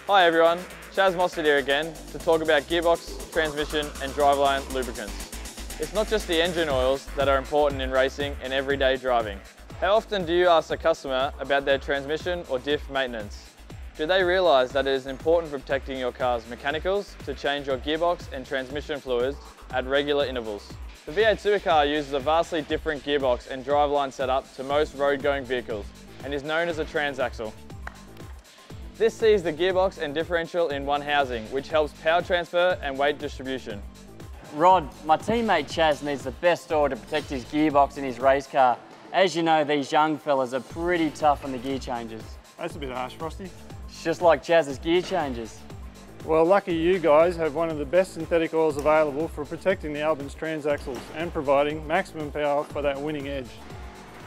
Hi everyone, Chaz Mossad here again to talk about gearbox, transmission and driveline lubricants. It's not just the engine oils that are important in racing and everyday driving. How often do you ask a customer about their transmission or diff maintenance? Do they realise that it is important for protecting your car's mechanicals to change your gearbox and transmission fluids at regular intervals? The V8 supercar uses a vastly different gearbox and driveline setup to most road-going vehicles and is known as a transaxle. This sees the gearbox and differential in one housing, which helps power transfer and weight distribution. Rod, my teammate Chaz needs the best oil to protect his gearbox in his race car. As you know, these young fellas are pretty tough on the gear changes. That's a bit harsh, Frosty. It's just like Chaz's gear changes. Well, lucky you guys have one of the best synthetic oils available for protecting the Albin's transaxles and providing maximum power for that winning edge.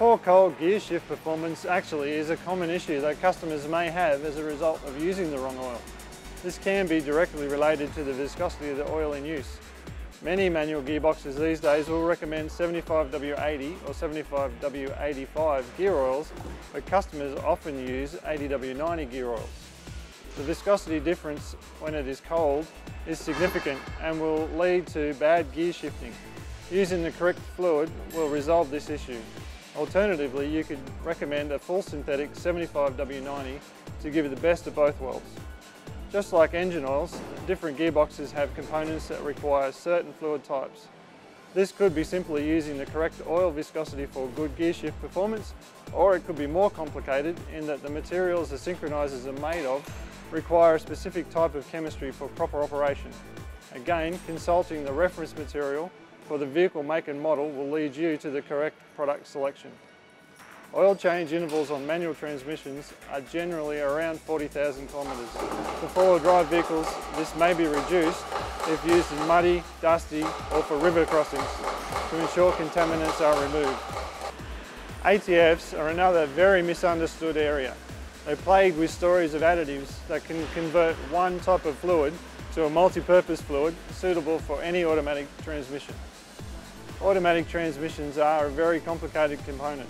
Poor cold gear shift performance actually is a common issue that customers may have as a result of using the wrong oil. This can be directly related to the viscosity of the oil in use. Many manual gearboxes these days will recommend 75W80 or 75W85 gear oils, but customers often use 80W90 gear oils. The viscosity difference when it is cold is significant and will lead to bad gear shifting. Using the correct fluid will resolve this issue. Alternatively, you could recommend a full synthetic 75W90 to give you the best of both worlds. Just like engine oils, different gearboxes have components that require certain fluid types. This could be simply using the correct oil viscosity for good gear shift performance, or it could be more complicated in that the materials the synchronizers are made of require a specific type of chemistry for proper operation. Again, consulting the reference material for the vehicle make and model will lead you to the correct product selection. Oil change intervals on manual transmissions are generally around 40,000 kilometres. For four-wheel drive vehicles, this may be reduced if used in muddy, dusty or for river crossings to ensure contaminants are removed. ATFs are another very misunderstood area. They're plagued with stories of additives that can convert one type of fluid to a multi-purpose fluid suitable for any automatic transmission. Automatic transmissions are a very complicated component.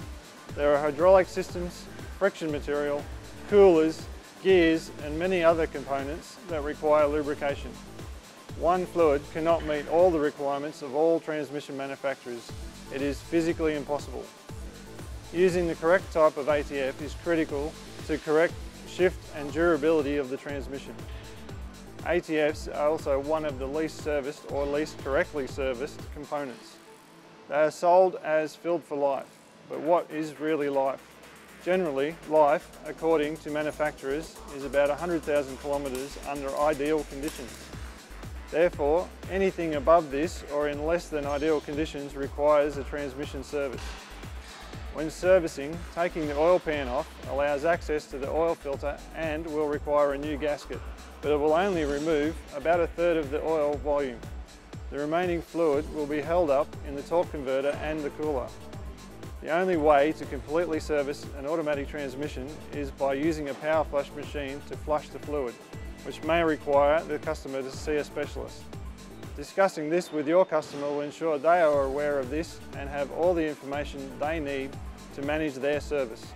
There are hydraulic systems, friction material, coolers, gears and many other components that require lubrication. One fluid cannot meet all the requirements of all transmission manufacturers. It is physically impossible. Using the correct type of ATF is critical to correct shift and durability of the transmission. ATFs are also one of the least serviced or least correctly serviced components. They are sold as filled for life, but what is really life? Generally, life, according to manufacturers, is about 100,000 kilometres under ideal conditions. Therefore, anything above this or in less than ideal conditions requires a transmission service. When servicing, taking the oil pan off allows access to the oil filter and will require a new gasket, but it will only remove about a third of the oil volume. The remaining fluid will be held up in the torque converter and the cooler. The only way to completely service an automatic transmission is by using a power flush machine to flush the fluid, which may require the customer to see a specialist. Discussing this with your customer will ensure they are aware of this and have all the information they need to manage their service.